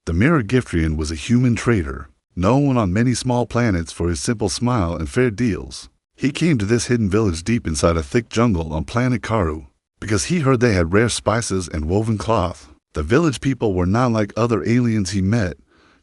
The Mirror Giftrian was a human trader, known on many small planets for his simple smile and fair deals. He came to this hidden village deep inside a thick jungle on planet Karu, because he heard they had rare spices and woven cloth. The village people were not like other aliens he met.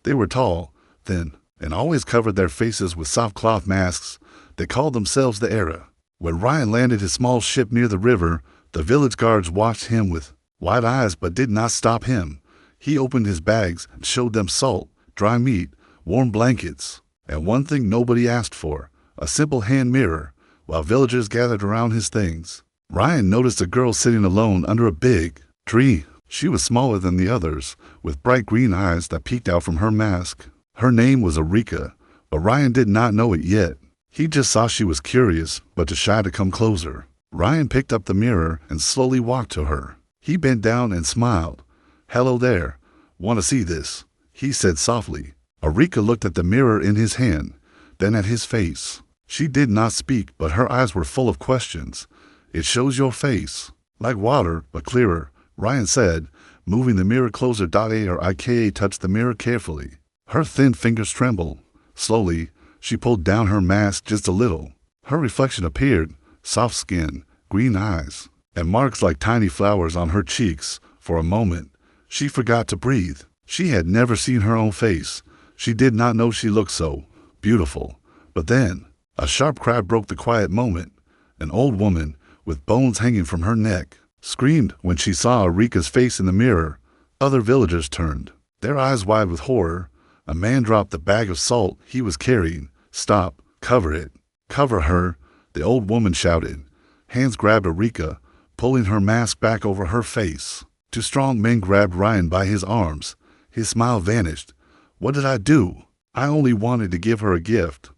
They were tall, thin, and always covered their faces with soft cloth masks. They called themselves the Era. When Ryan landed his small ship near the river, the village guards watched him with wide eyes but did not stop him. He opened his bags and showed them salt, dry meat, warm blankets, and one thing nobody asked for, a simple hand mirror, while villagers gathered around his things. Ryan noticed a girl sitting alone under a big tree. She was smaller than the others, with bright green eyes that peeked out from her mask. Her name was Erika, but Ryan did not know it yet. He just saw she was curious, but too shy to come closer. Ryan picked up the mirror and slowly walked to her. He bent down and smiled. "Hello there. Want to see this?" he said softly. Erika looked at the mirror in his hand, then at his face. She did not speak, but her eyes were full of questions. "It shows your face. Like water, but clearer," Ryan said, moving the mirror closer. Ika touched the mirror carefully. Her thin fingers trembled. Slowly, she pulled down her mask just a little. Her reflection appeared, soft skin, green eyes, and marks like tiny flowers on her cheeks. For a moment, she forgot to breathe. She had never seen her own face. She did not know she looked so beautiful. But then, a sharp cry broke the quiet moment. An old woman, with bones hanging from her neck, screamed when she saw Erika's face in the mirror. Other villagers turned, their eyes wide with horror. A man dropped the bag of salt he was carrying. "Stop, cover it, cover her," the old woman shouted. Hands grabbed Erika, pulling her mask back over her face. Two strong men grabbed Ryan by his arms. His smile vanished. "What did I do? I only wanted to give her a gift."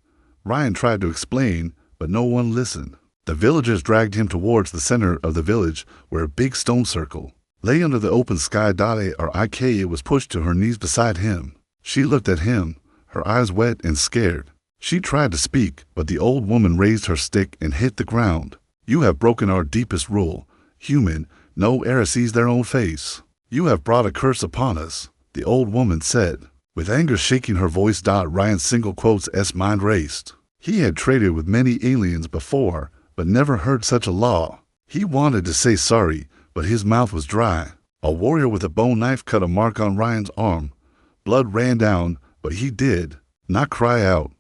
Ryan tried to explain, but no one listened. The villagers dragged him towards the center of the village, where a big stone circle lay under the open sky. Ika was pushed to her knees beside him. She looked at him, her eyes wet and scared. She tried to speak, but the old woman raised her stick and hit the ground. "You have broken our deepest rule. Human, no heir sees their own face. You have brought a curse upon us," the old woman said. With anger shaking her voice. Ryan's single quotes' mind raced. He had traded with many aliens before, but never heard such a law. He wanted to say sorry, but his mouth was dry. A warrior with a bone knife cut a mark on Ryan's arm. Blood ran down, but he did not cry out.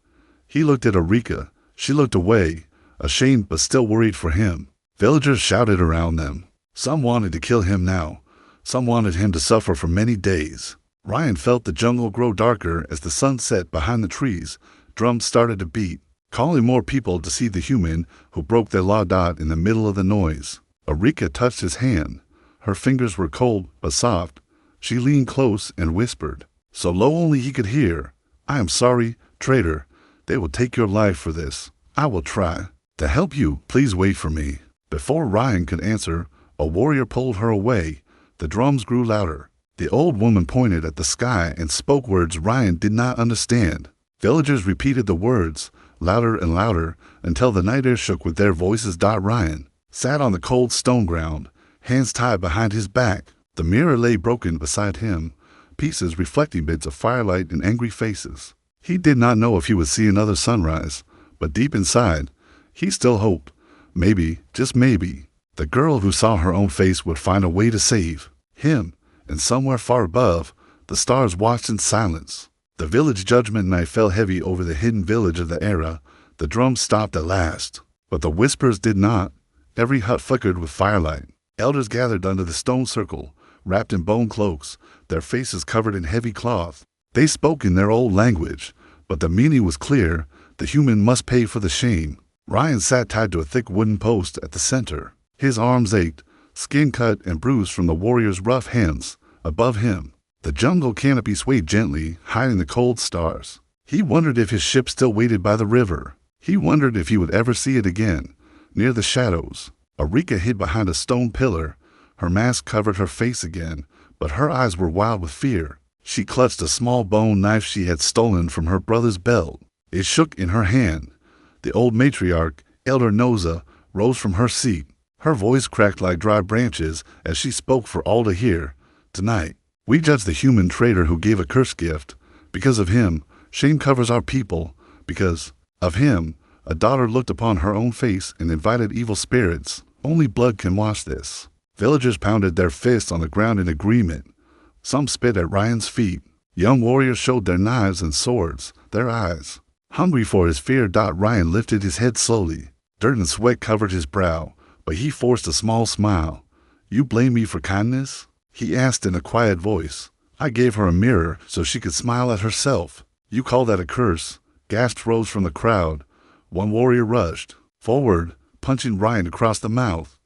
He looked at Erika. She looked away, ashamed but still worried for him. Villagers shouted around them. Some wanted to kill him now. Some wanted him to suffer for many days. Ryan felt the jungle grow darker as the sun set behind the trees. Drums started to beat, calling more people to see the human who broke their law. In the middle of the noise, Erika touched his hand. Her fingers were cold but soft. She leaned close and whispered, so low only he could hear, "I am sorry, traitor. They will take your life for this. I will try to help you. Please wait for me." Before Ryan could answer, a warrior pulled her away. The drums grew louder. The old woman pointed at the sky and spoke words Ryan did not understand. Villagers repeated the words, louder and louder, until the night air shook with their voices. Ryan sat on the cold stone ground, hands tied behind his back. The mirror lay broken beside him, pieces reflecting bits of firelight and angry faces. He did not know if he would see another sunrise, but deep inside, he still hoped. Maybe, just maybe, the girl who saw her own face would find a way to save him. And somewhere far above, the stars watched in silence. The village judgment night fell heavy over the hidden village of the Era. The drums stopped at last, but the whispers did not. Every hut flickered with firelight. Elders gathered under the stone circle, wrapped in bone cloaks, their faces covered in heavy cloth. They spoke in their old language, but the meaning was clear. The human must pay for the shame. Ryan sat tied to a thick wooden post at the center. His arms ached, skin cut and bruised from the warrior's rough hands. Above him, the jungle canopy swayed gently, hiding the cold stars. He wondered if his ship still waited by the river. He wondered if he would ever see it again. Near the shadows, Erika hid behind a stone pillar. Her mask covered her face again, but her eyes were wild with fear. She clutched a small bone knife she had stolen from her brother's belt. It shook in her hand. The old matriarch, Elder Noza, rose from her seat. Her voice cracked like dry branches as she spoke for all to hear. "Tonight, We judge the human traitor who gave a cursed gift. Because of him, shame covers our people. Because of him, a daughter looked upon her own face and invited evil spirits. Only blood can wash this. Villagers pounded their fists on the ground in agreement. Some spit at Ryan's feet. Young warriors showed their knives and swords, their eyes hungry for his fear. Ryan lifted his head slowly. Dirt and sweat covered his brow, but he forced a small smile. You blame me for kindness? He asked in a quiet voice. I gave her a mirror so she could smile at herself. You call that a curse? Gasps rose from the crowd. One warrior rushed forward, punching Ryan across the mouth.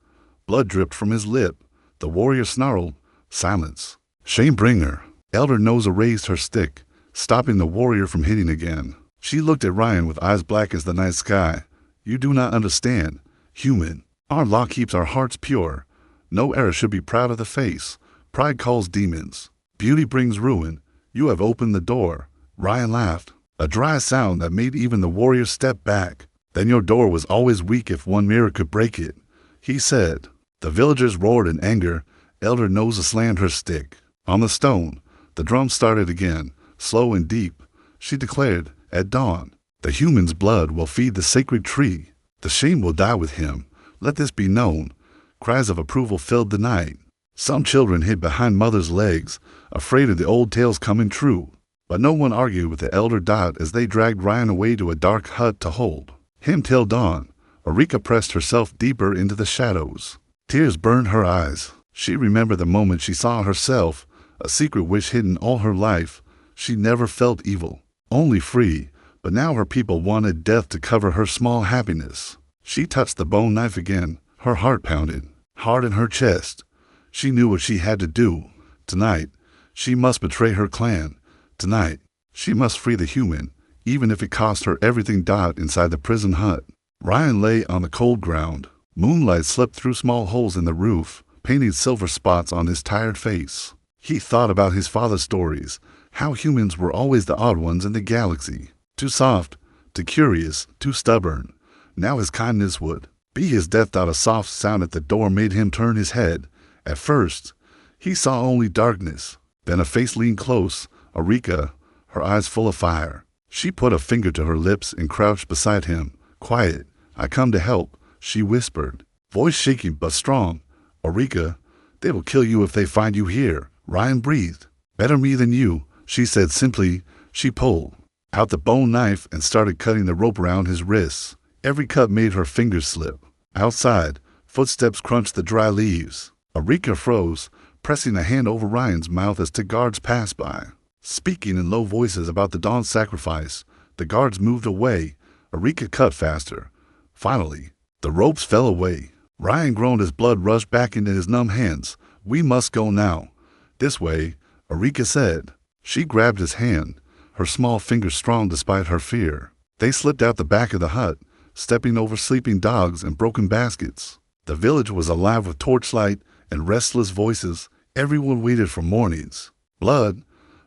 Blood dripped from his lip. The warrior snarled. Silence. Shamebringer. Elder Noza raised her stick, stopping the warrior from hitting again. She looked at Ryan with eyes black as the night sky. You do not understand. Human. Our law keeps our hearts pure. No error should be proud of the face. Pride calls demons. Beauty brings ruin. You have opened the door. Ryan laughed, a dry sound that made even the warrior step back. Then your door was always weak if one mirror could break it, he said. The villagers roared in anger. Elder Noza slammed her stick on the stone. The drum started again, slow and deep. She declared, at dawn, the human's blood will feed the sacred tree. The shame will die with him. Let this be known. Cries of approval filled the night. Some children hid behind mothers' legs, afraid of the old tales coming true. But no one argued with the elder as they dragged Ryan away to a dark hut to hold him till dawn. Erika pressed herself deeper into the shadows. Tears burned her eyes. She remembered the moment she saw herself, a secret wish hidden all her life. She never felt evil, only free, but now her people wanted death to cover her small happiness. She touched the bone knife again. Her heart pounded, hard in her chest. She knew what she had to do. Tonight, she must betray her clan. Tonight, she must free the human, even if it cost her everything. Inside the prison hut, Ryan lay on the cold ground. Moonlight slipped through small holes in the roof, painting silver spots on his tired face. He thought about his father's stories, how humans were always the odd ones in the galaxy. Too soft, too curious, too stubborn. Now his kindness would be his death. A soft sound at the door made him turn his head. At first, he saw only darkness. Then a face leaned close. Erika, her eyes full of fire. She put a finger to her lips and crouched beside him. Quiet. I come to help, she whispered, voice shaking but strong. Erika, they will kill you if they find you here. Ryan breathed. Better me than you, she said simply. She pulled out the bone knife and started cutting the rope around his wrists. Every cut made her fingers slip. Outside, footsteps crunched the dry leaves. Erika froze, pressing a hand over Ryan's mouth as the guards passed by, speaking in low voices about the dawn sacrifice. The guards moved away. Erika cut faster. Finally, the ropes fell away. Ryan groaned as blood rushed back into his numb hands. We must go now. This way, Erika said. She grabbed his hand, her small fingers strong despite her fear. They slipped out the back of the hut, stepping over sleeping dogs and broken baskets. The village was alive with torchlight and restless voices. Everyone waited for mornings. Blood.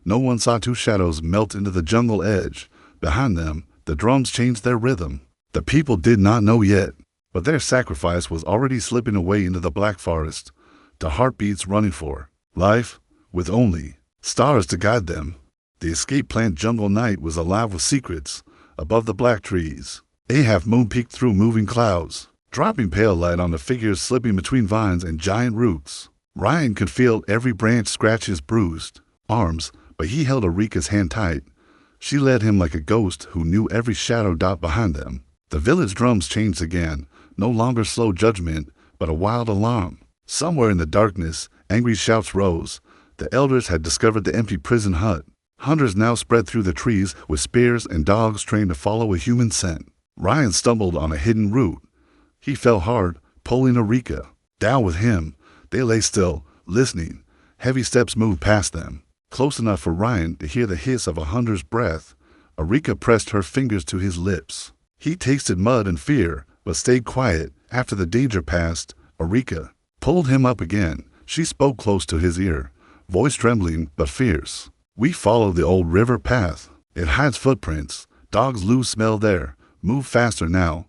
No one saw two shadows melt into the jungle edge. Behind them, the drums changed their rhythm. The people did not know yet, but their sacrifice was already slipping away into the black forest. The heartbeats running for life, with only stars to guide them. The escape plant jungle night was alive with secrets. Above the black trees, a half moon peeked through moving clouds, dropping pale light on the figures slipping between vines and giant roots. Ryan could feel every branch scratch his bruised arms, but he held Erika's hand tight. She led him like a ghost who knew every shadow dot behind them. The village drums changed again, no longer slow judgment, but a wild alarm. Somewhere in the darkness, angry shouts rose. The elders had discovered the empty prison hut. Hunters now spread through the trees with spears and dogs trained to follow a human scent. Ryan stumbled on a hidden root. He fell hard, pulling Erika down with him. They lay still, listening. Heavy steps moved past them, close enough for Ryan to hear the hiss of a hunter's breath. Erika pressed her fingers to his lips. He tasted mud and fear, but stayed quiet. After the danger passed, Erika pulled him up again. She spoke close to his ear, voice trembling but fierce. We follow the old river path. It hides footprints. Dogs lose smell there. Move faster now.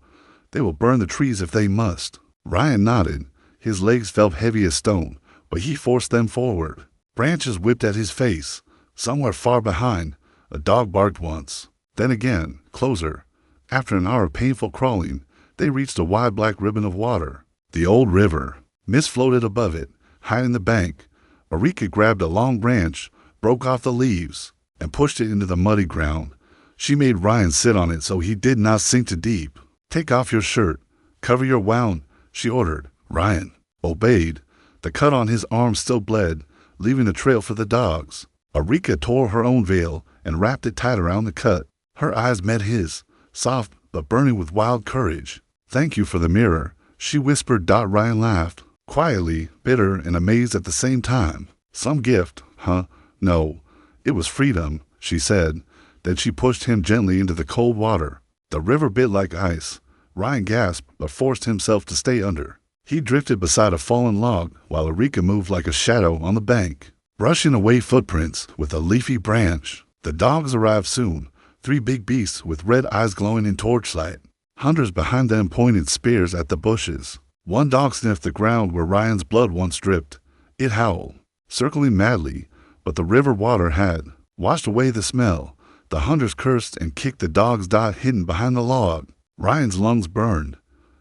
They will burn the trees if they must. Ryan nodded. His legs felt heavy as stone, but he forced them forward. Branches whipped at his face. Somewhere far behind, a dog barked once. Then again, closer. After an hour of painful crawling, they reached a wide black ribbon of water. The old river. Mist floated above it, hiding the bank. Eureka grabbed a long branch, broke off the leaves, and pushed it into the muddy ground. She made Ryan sit on it so he did not sink too deep. "Take off your shirt. Cover your wound," she ordered. Ryan obeyed. The cut on his arm still bled, leaving a trail for the dogs. Eureka tore her own veil and wrapped it tight around the cut. Her eyes met his, soft but burning with wild courage. "Thank you for the mirror," she whispered. Ryan laughed, quietly, bitter and amazed at the same time. "Some gift, huh? No, it was freedom," she said. Then she pushed him gently into the cold water. The river bit like ice. Ryan gasped but forced himself to stay under. He drifted beside a fallen log while Eureka moved like a shadow on the bank, brushing away footprints with a leafy branch. The dogs arrived soon, 3 big beasts with red eyes glowing in torchlight. Hunters behind them pointed spears at the bushes. One dog sniffed the ground where Ryan's blood once dripped. It howled, circling madly, but the river water had washed away the smell. The hunters cursed and kicked the dog's hidden behind the log. Ryan's lungs burned.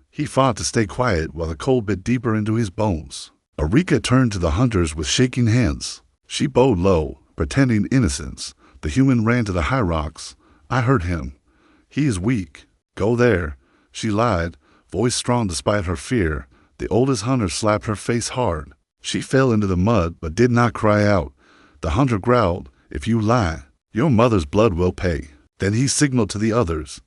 He fought to stay quiet while the cold bit deeper into his bones. Eureka turned to the hunters with shaking hands. She bowed low, pretending innocence. The human ran to the high rocks. "I heard him. He is weak. Go there." She lied, voice strong despite her fear. The oldest hunter slapped her face hard. She fell into the mud but did not cry out. The hunter growled, "If you lie, your mother's blood will pay." Then he signaled to the others.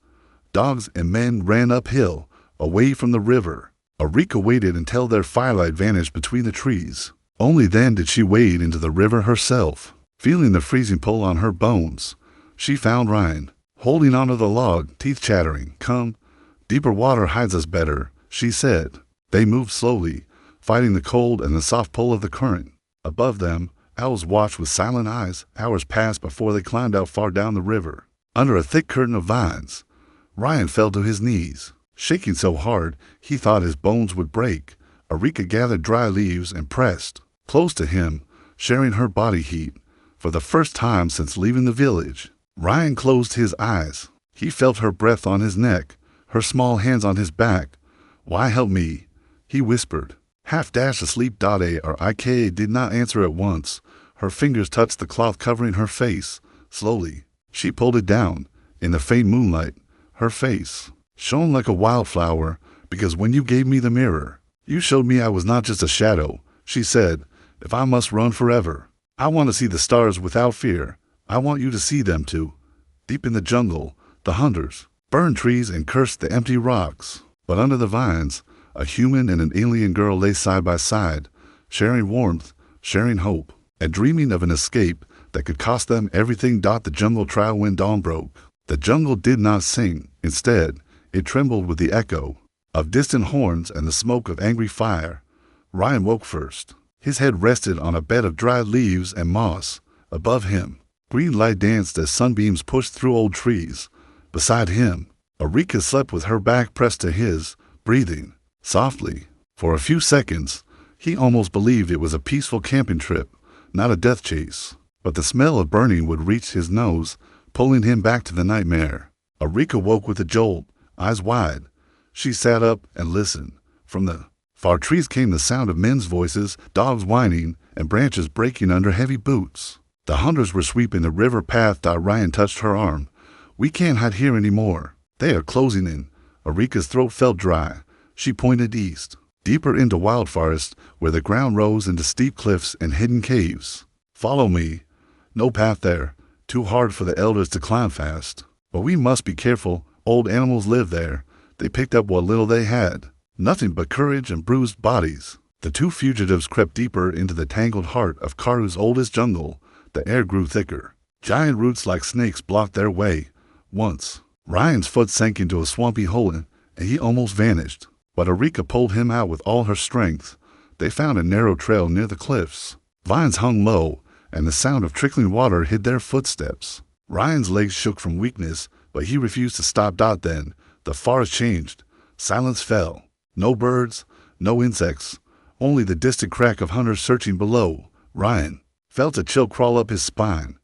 Dogs and men ran uphill, away from the river. Eureka waited until their firelight vanished between the trees. Only then did she wade into the river herself. Feeling the freezing pull on her bones, she found Ryan, holding onto the log, teeth chattering. "Come, deeper water hides us better," she said. They moved slowly, fighting the cold and the soft pull of the current. Above them, owls watched with silent eyes. Hours passed before they climbed out far down the river. Under a thick curtain of vines, Ryan fell to his knees, shaking so hard he thought his bones would break. Eureka gathered dry leaves and pressed close to him, sharing her body heat. For the first time since leaving the village, Ryan closed his eyes. He felt her breath on his neck, her small hands on his back. "Why help me?" he whispered. Half dashed asleep. Ika did not answer at once. Her fingers touched the cloth covering her face. Slowly, she pulled it down. In the faint moonlight, her face shone like a wildflower. "Because when you gave me the mirror, you showed me I was not just a shadow," she said. "If I must run forever, I want to see the stars without fear. I want you to see them too." Deep in the jungle, the hunters burned trees and cursed the empty rocks. But under the vines, a human and an alien girl lay side by side, sharing warmth, sharing hope, and dreaming of an escape that could cost them everything. The jungle trial when dawn broke. The jungle did not sing. Instead, it trembled with the echo of distant horns and the smoke of angry fire. Ryan woke first. His head rested on a bed of dried leaves and moss. Above him, green light danced as sunbeams pushed through old trees. Beside him, Eureka slept with her back pressed to his, breathing softly. For a few seconds, he almost believed it was a peaceful camping trip, not a death chase. But the smell of burning would reach his nose, pulling him back to the nightmare. Eureka woke with a jolt, eyes wide. She sat up and listened. From the far trees came the sound of men's voices, dogs whining, and branches breaking under heavy boots. The hunters were sweeping the river path. Ryan touched her arm. "We can't hide here anymore. They are closing in." Eureka's throat felt dry. She pointed east, deeper into wild forest, where the ground rose into steep cliffs and hidden caves. "Follow me. No path there. Too hard for the elders to climb fast. But we must be careful. Old animals live there. They picked up what little they had. Nothing but courage and bruised bodies." The two fugitives crept deeper into the tangled heart of Karu's oldest jungle. The air grew thicker. Giant roots like snakes blocked their way. Once, Ryan's foot sank into a swampy hole and he almost vanished. But Eureka pulled him out with all her strength. They found a narrow trail near the cliffs. Vines hung low, and the sound of trickling water hid their footsteps. Ryan's legs shook from weakness, but he refused to stop. Then, the forest changed. Silence fell. No birds, no insects, only the distant crack of hunters searching below. Ryan felt a chill crawl up his spine.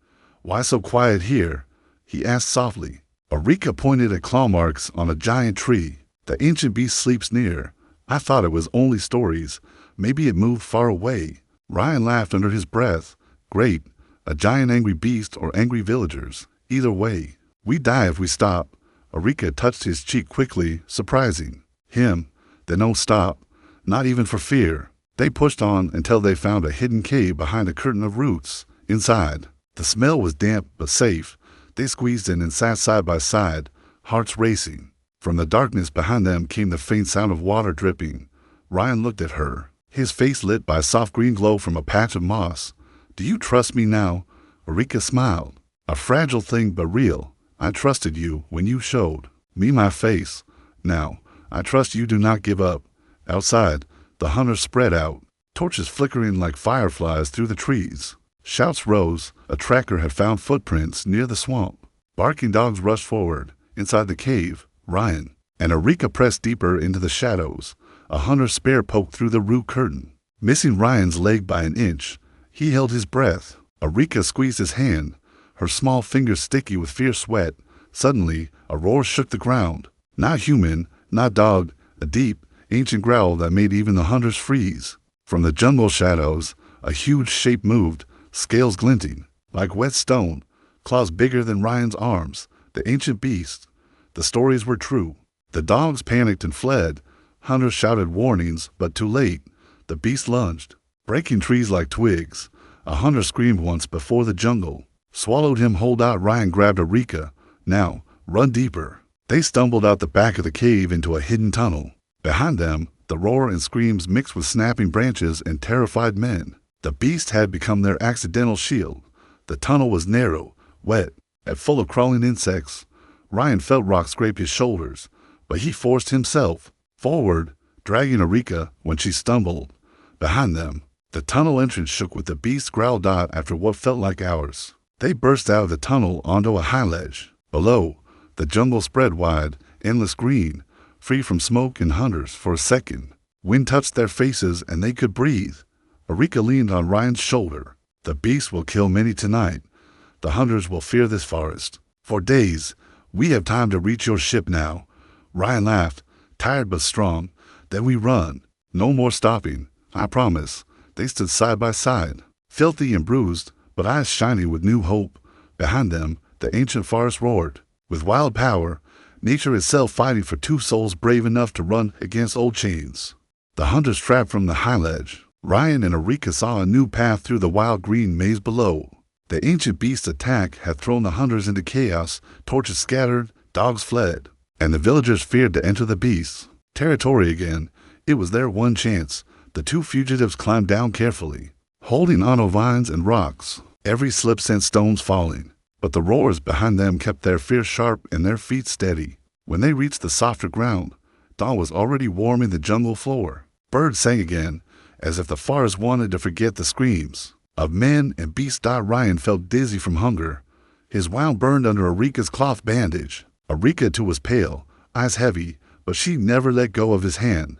"Why so quiet here?" he asked softly. Eureka pointed at claw marks on a giant tree. "The ancient beast sleeps near. I thought it was only stories. Maybe it moved far away." Ryan laughed under his breath. "Great. A giant angry beast or angry villagers. Either way, we die if we stop." Eureka touched his cheek quickly, surprising him. "Then don't stop. Not even for fear." They pushed on until they found a hidden cave behind a curtain of roots. Inside, the smell was damp but safe. They squeezed in and sat side by side, hearts racing. From the darkness behind them came the faint sound of water dripping. Ryan looked at her, his face lit by a soft green glow from a patch of moss. "Do you trust me now?" Eureka smiled. "A fragile thing but real. I trusted you when you showed me my face. Now, I trust you do not give up." Outside, the hunters spread out, torches flickering like fireflies through the trees. Shouts rose. A tracker had found footprints near the swamp. Barking dogs rushed forward. Inside the cave, Ryan and Eureka pressed deeper into the shadows. A hunter's spear poked through the root curtain, missing Ryan's leg by an inch. He held his breath. Eureka squeezed his hand, her small fingers sticky with fierce sweat. Suddenly, a roar shook the ground. Not human, not dog, a deep, ancient growl that made even the hunters freeze. From the jungle shadows, a huge shape moved, scales glinting, like wet stone, claws bigger than Ryan's arms. The ancient beast. The stories were true. The dogs panicked and fled. Hunters shouted warnings, but too late. The beast lunged, breaking trees like twigs. A hunter screamed once before the jungle swallowed him. Hold out. Ryan grabbed Eureka. "Now, run deeper." They stumbled out the back of the cave into a hidden tunnel. Behind them, the roar and screams mixed with snapping branches and terrified men. The beast had become their accidental shield. The tunnel was narrow, wet, and full of crawling insects. Ryan felt rocks scrape his shoulders, but he forced himself forward, dragging Eureka when she stumbled. Behind them, the tunnel entrance shook with the beast's growl. After what felt like hours, they burst out of the tunnel onto a high ledge. Below, the jungle spread wide, endless green, free from smoke and hunters. For a second, wind touched their faces and they could breathe. Eureka leaned on Ryan's shoulder. "The beast will kill many tonight. The hunters will fear this forest for days. We have time to reach your ship now." Ryan laughed, tired but strong. "Then we run. No more stopping. I promise." They stood side by side, filthy and bruised, but eyes shining with new hope. Behind them, the ancient forest roared, with wild power, nature itself fighting for two souls brave enough to run against old chains. The hunters trapped from the high ledge. Ryan and Eureka saw a new path through the wild green maze below. The ancient beast's attack had thrown the hunters into chaos. Torches scattered, dogs fled, and the villagers feared to enter the beast's territory again. It was their one chance. The two fugitives climbed down carefully, holding onto vines and rocks. Every slip sent stones falling, but the roars behind them kept their fear sharp and their feet steady. When they reached the softer ground, dawn was already warming the jungle floor. Birds sang again, as if the forest wanted to forget the screams of men and beasts. Ryan felt dizzy from hunger. His wound burned under Eureka's cloth bandage. Eureka too was pale, eyes heavy, but she never let go of his hand.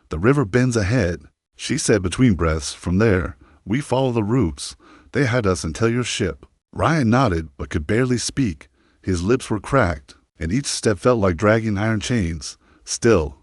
"The river bends ahead," she said between breaths. "From there, we follow the roots. They had us until your ship." Ryan nodded but could barely speak. His lips were cracked, and each step felt like dragging iron chains. Still,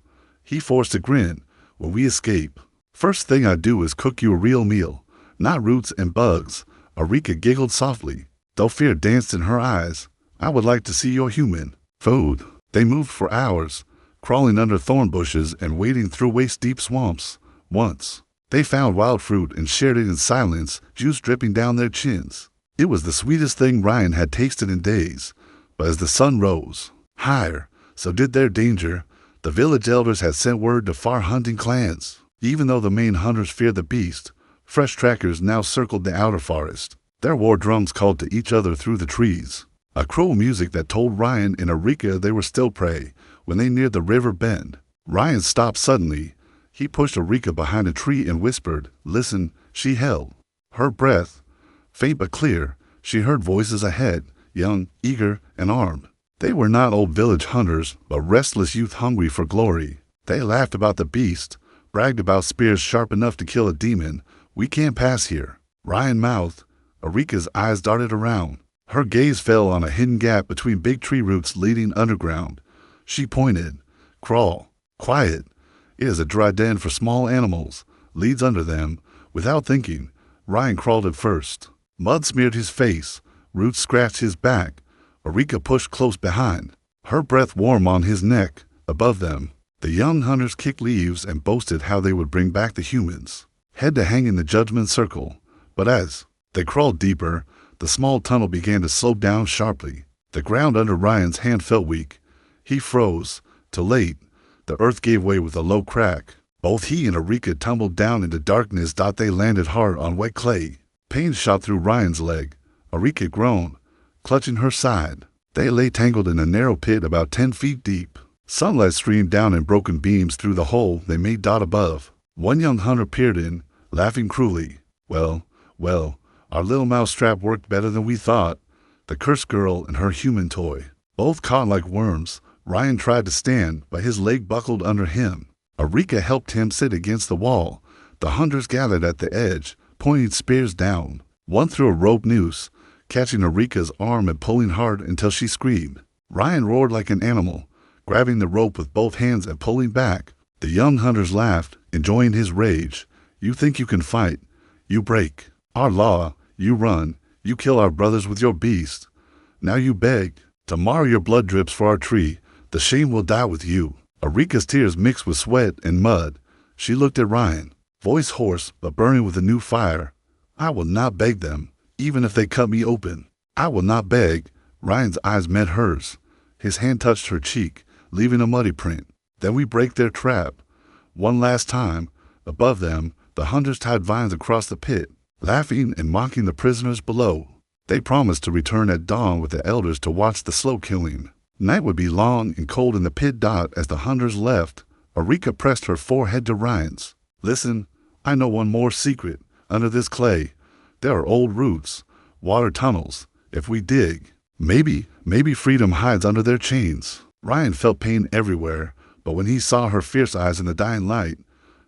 he forced a grin. "When we escape, first thing I do is cook you a real meal. Not roots and bugs." Eureka giggled softly, though fear danced in her eyes. "I would like to see your human food." They moved for hours, crawling under thorn bushes and wading through waist-deep swamps. Once, they found wild fruit and shared it in silence, juice dripping down their chins. It was the sweetest thing Ryan had tasted in days. But as the sun rose higher, so did their danger. The village elders had sent word to far hunting clans. Even though the main hunters feared the beast, fresh trackers now circled the outer forest. Their war drums called to each other through the trees, a cruel music that told Ryan and Eureka they were still prey. When they neared the river bend, Ryan stopped suddenly. He pushed Eureka behind a tree and whispered, "Listen." She held her breath. Faint but clear, she heard voices ahead, young, eager, and armed. They were not old village hunters, but restless youth hungry for glory. They laughed about the beast, bragged about spears sharp enough to kill a demon. "We can't pass here," Ryan mouthed. Erika's eyes darted around. Her gaze fell on a hidden gap between big tree roots leading underground. She pointed. Crawl. Quiet. It is a dry den for small animals. Leads under them. Without thinking, Ryan crawled at first. Mud smeared his face. Roots scratched his back. Erika pushed close behind, her breath warm on his neck. Above them, the young hunters kicked leaves and boasted how they would bring back the humans. Head to hang in the judgment circle. But as they crawled deeper, the small tunnel began to slope down sharply. The ground under Ryan's hand felt weak. He froze. Too late. The earth gave way with a low crack. Both he and Erika tumbled down into darkness. They landed hard on wet clay. Pain shot through Ryan's leg. Erika groaned, clutching her side. They lay tangled in a narrow pit about 10 feet deep. Sunlight streamed down in broken beams through the hole they made above. One young hunter peered in, laughing cruelly. Well, our little mousetrap worked better than we thought. The cursed girl and her human toy. Both caught like worms. Ryan tried to stand, but his leg buckled under him. Erika helped him sit against the wall. The hunters gathered at the edge, pointing spears down. One threw a rope noose, catching Erika's arm and pulling hard until she screamed. Ryan roared like an animal, grabbing the rope with both hands and pulling back. The young hunters laughed, enjoying his rage. You think you can fight. You break our law. You run. You kill our brothers with your beast. Now you beg. Tomorrow your blood drips for our tree. The shame will die with you. Erika's tears mixed with sweat and mud. She looked at Ryan, voice hoarse but burning with a new fire. I will not beg them, even if they cut me open. I will not beg. Ryan's eyes met hers. His hand touched her cheek, leaving a muddy print. Then we break their trap. One last time. Above them, the hunters tied vines across the pit, laughing and mocking the prisoners below. They promised to return at dawn with the elders to watch the slow killing. Night would be long and cold in the pit. As the hunters left, Erika pressed her forehead to Ryan's. Listen, I know one more secret. Under this clay, there are old roots, water tunnels. If we dig, maybe freedom hides under their chains. Ryan felt pain everywhere, but when he saw her fierce eyes in the dying light,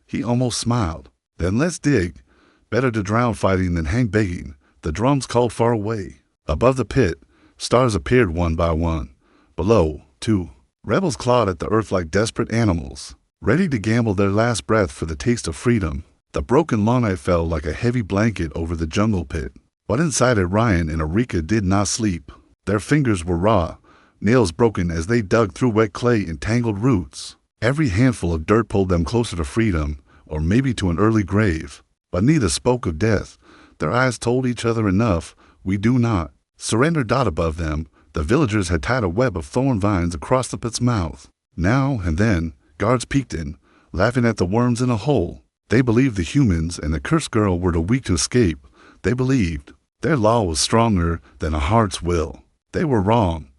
he almost smiled. Then let's dig. Better to drown fighting than hang begging. The drums called far away. Above the pit, stars appeared one by one. Below, too, rebels clawed at the earth like desperate animals, ready to gamble their last breath for the taste of freedom. The broken long night fell like a heavy blanket over the jungle pit. But inside it, Ryan and Erika did not sleep. Their fingers were raw, nails broken as they dug through wet clay and tangled roots. Every handful of dirt pulled them closer to freedom, or maybe to an early grave. But neither spoke of death. Their eyes told each other enough. We do not surrender. Above them, the villagers had tied a web of thorn vines across the pit's mouth. Now and then, guards peeked in, laughing at the worms in a hole. They believed the humans and the cursed girl were too weak to escape. They believed their law was stronger than a heart's will. They were wrong.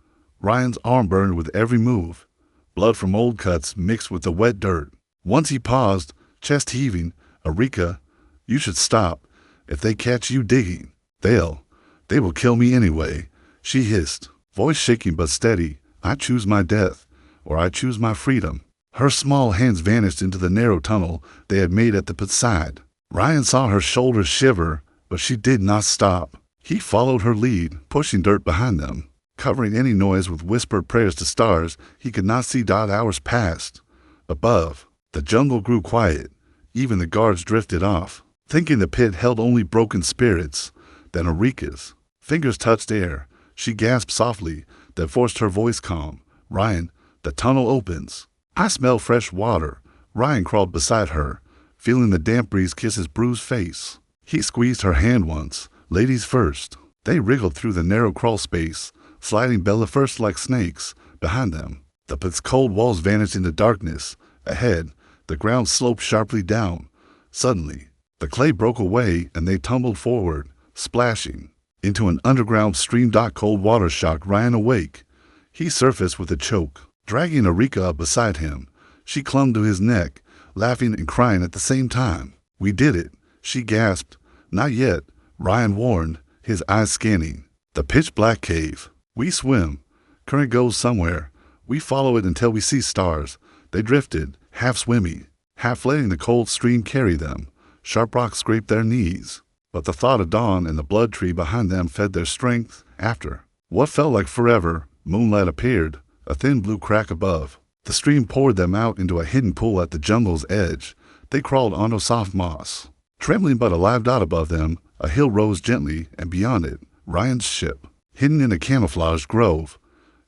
Ryan's arm burned with every move. Blood from old cuts mixed with the wet dirt. Once he paused, chest heaving. Erika, you should stop. If they catch you digging, they will kill me anyway, she hissed, voice shaking but steady. I choose my death, or I choose my freedom. Her small hands vanished into the narrow tunnel they had made at the pit's side. Ryan saw her shoulders shiver, but she did not stop. He followed her lead, pushing dirt behind them, covering any noise with whispered prayers to stars he could not see. Hours passed. Above, the jungle grew quiet. Even the guards drifted off, thinking the pit held only broken spirits. Then Erika's fingers touched air. She gasped softly, that forced her voice calm. Ryan, the tunnel opens. I smell fresh water. Ryan crawled beside her, feeling the damp breeze kiss his bruised face. He squeezed her hand once, ladies first. They wriggled through the narrow crawl space, sliding belly first like snakes. Behind them, the pit's cold walls vanished into darkness. Ahead, the ground sloped sharply down. Suddenly, the clay broke away and they tumbled forward, splashing into an underground stream. Cold water shocked Ryan awake. He surfaced with a choke, dragging Erika up beside him. She clung to his neck, laughing and crying at the same time. We did it, she gasped. Not yet, Ryan warned, his eyes scanning the pitch-black cave. We swim. Current goes somewhere. We follow it until we see stars. They drifted, half swimming, half letting the cold stream carry them. Sharp rocks scraped their knees. But the thought of dawn and the blood tree behind them fed their strength. After what felt like forever, moonlight appeared, a thin blue crack above. The stream poured them out into a hidden pool at the jungle's edge. They crawled onto soft moss. Trembling but a live dot above them, a hill rose gently, and beyond it, Ryan's ship, hidden in a camouflaged grove.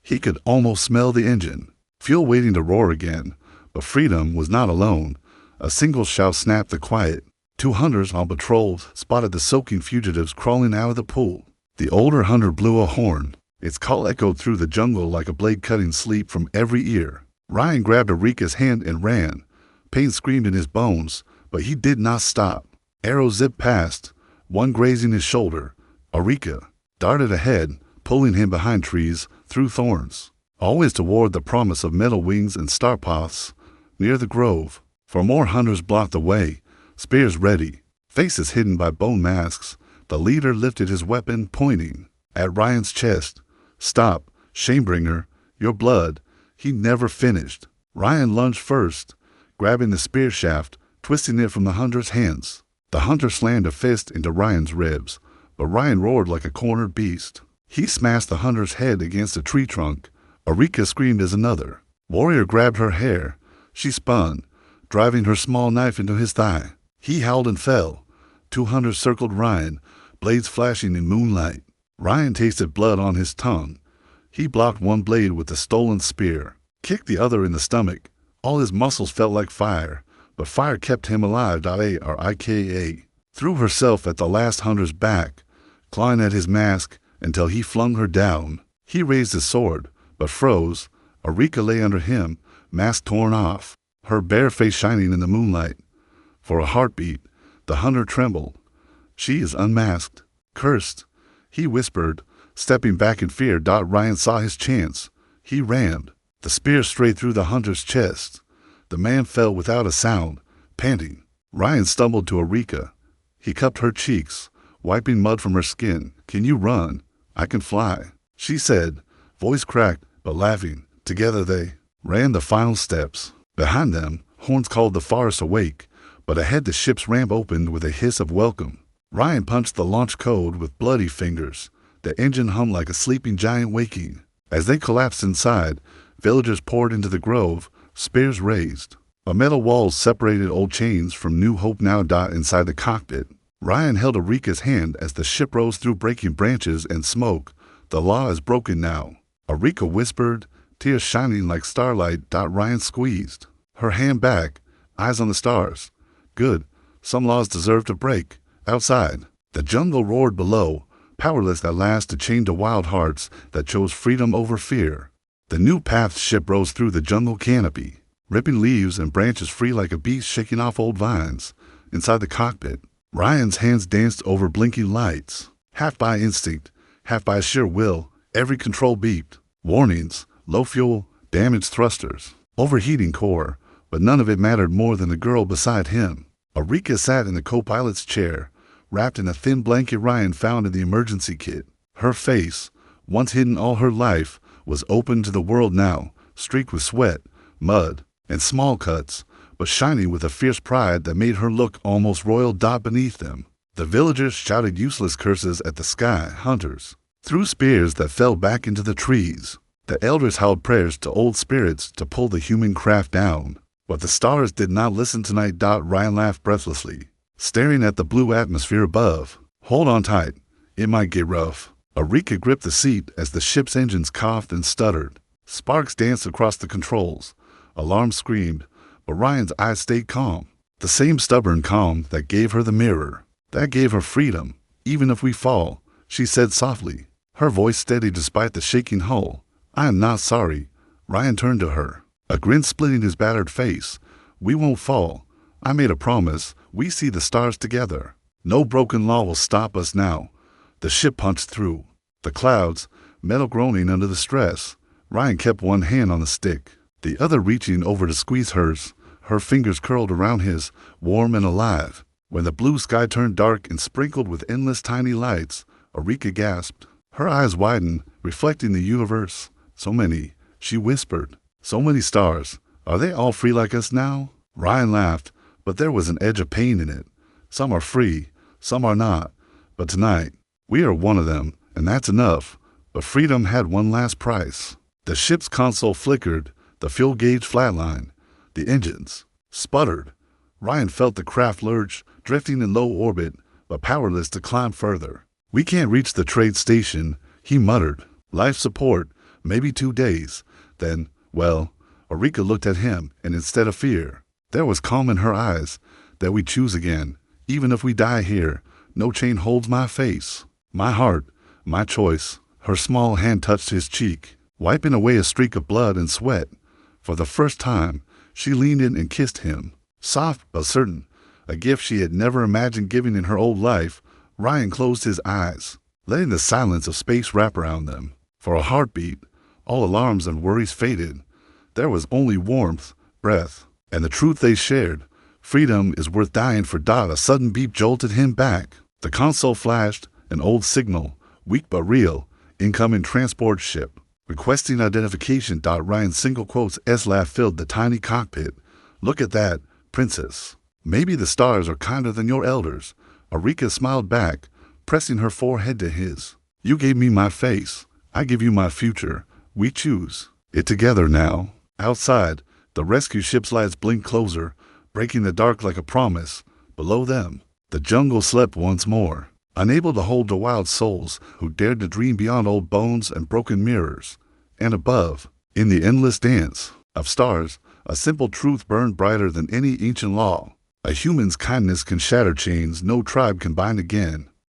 He could almost smell the engine, fuel waiting to roar again. But freedom was not alone. A single shout snapped the quiet. 2 hunters on patrol spotted the soaking fugitives crawling out of the pool. The older hunter blew a horn. Its call echoed through the jungle like a blade cutting sleep from every ear. Ryan grabbed Erika's hand and ran. Pain screamed in his bones, but he did not stop. Arrows zipped past, one grazing his shoulder. Erika darted ahead, pulling him behind trees, through thorns, always toward the promise of metal wings and star paths near the grove. For more hunters blocked the way, spears ready, faces hidden by bone masks. The leader lifted his weapon, pointing at Ryan's chest. "Stop, Shamebringer, your blood." He never finished. Ryan lunged first, grabbing the spear shaft, twisting it from the hunter's hands. The hunter slammed a fist into Ryan's ribs, but Ryan roared like a cornered beast. He smashed the hunter's head against a tree trunk. Erika screamed as another warrior grabbed her hair. She spun, driving her small knife into his thigh. He howled and fell. 2 hunters circled Ryan, blades flashing in moonlight. Ryan tasted blood on his tongue. He blocked one blade with the stolen spear, kicked the other in the stomach. All his muscles felt like fire, but fire kept him alive. Ika threw herself at the last hunter's back, clawing at his mask until he flung her down. He raised his sword, but froze. Erika lay under him, mask torn off, her bare face shining in the moonlight. For a heartbeat, the hunter trembled. "She is unmasked, cursed," he whispered, stepping back in fear. Ryan saw his chance. He rammed the spear straight through the hunter's chest. The man fell without a sound, panting. Ryan stumbled to Erika. He cupped her cheeks, wiping mud from her skin. "Can you run?" "I can fly," she said, voice cracked but laughing. Together they ran the final steps. Behind them, horns called the forest awake, but ahead the ship's ramp opened with a hiss of welcome. Ryan punched the launch code with bloody fingers. The engine hummed like a sleeping giant waking. As they collapsed inside, villagers poured into the grove, spears raised. A metal wall separated old chains from new hope now. Inside the cockpit, Ryan held Erika's hand as the ship rose through breaking branches and smoke. "The law is broken now," Erika whispered, tears shining like starlight. Ryan squeezed her hand back, eyes on the stars. "Good. Some laws deserve to break." Outside, the jungle roared below, powerless at last to chain the wild hearts that chose freedom over fear. The new path ship rose through the jungle canopy, ripping leaves and branches free like a beast shaking off old vines. Inside the cockpit, Ryan's hands danced over blinking lights. Half by instinct, half by sheer will, every control beeped. Warnings, low fuel, damaged thrusters, overheating core, but none of it mattered more than the girl beside him. Erika sat in the co-pilot's chair, wrapped in a thin blanket Ryan found in the emergency kit. Her face, once hidden all her life, was open to the world now, streaked with sweat, mud, and small cuts, but shining with a fierce pride that made her look almost royal. Beneath them, the villagers shouted useless curses at the sky hunters, threw spears that fell back into the trees. The elders howled prayers to old spirits to pull the human craft down. But the stars did not listen tonight. Ryan laughed breathlessly, staring at the blue atmosphere above. "Hold on tight. It might get rough." Erika gripped the seat as the ship's engines coughed and stuttered. Sparks danced across the controls. Alarms screamed, but Ryan's eyes stayed calm. The same stubborn calm that gave her the mirror. "That gave her freedom. Even if we fall," she said softly, her voice steady despite the shaking hull. "I am not sorry." Ryan turned to her, a grin splitting his battered face. "We won't fall. I made a promise. We see the stars together. No broken law will stop us now." The ship punched through the clouds, metal groaning under the stress. Ryan kept one hand on the stick, the other reaching over to squeeze hers. Her fingers curled around his, warm and alive. When the blue sky turned dark and sprinkled with endless tiny lights, Erika gasped. Her eyes widened, reflecting the universe. "So many," she whispered. "So many stars. Are they all free like us now?" Ryan laughed, but there was an edge of pain in it. "Some are free. some are not. But tonight, we are one of them, and that's enough. But freedom had one last price. The ship's console flickered, the fuel gauge flatlined, the engines sputtered. Ryan felt the craft lurch, drifting in low orbit, but powerless to climb further. "We can't reach the trade station," he muttered. "Life support, maybe 2 days. Then, well," Eureka looked at him, and instead of fear, there was calm in her eyes. "That we choose again. Even if we die here, no chain holds my face, my heart, my choice." Her small hand touched his cheek, wiping away a streak of blood and sweat. For the first time, she leaned in and kissed him. Soft but certain, a gift she had never imagined giving in her old life. Ryan closed his eyes, letting the silence of space wrap around them. For a heartbeat, all alarms and worries faded. There was only warmth, breath, and the truth they shared. Freedom is worth dying for. A sudden beep jolted him back. The console flashed, an old signal, weak but real. "Incoming transport ship. Requesting identification." Ryan's single quotes laugh filled the tiny cockpit. "Look at that, princess. Maybe the stars are kinder than your elders." Eureka smiled back, pressing her forehead to his. "You gave me my face. I give you my future. We choose it together now." Outside, the rescue ship's lights blinked closer, breaking the dark like a promise. Below them, the jungle slept once more, unable to hold the wild souls who dared to dream beyond old bones and broken mirrors. And above, in the endless dance of stars, a simple truth burned brighter than any ancient law. A human's kindness can shatter chains no tribe can bind again.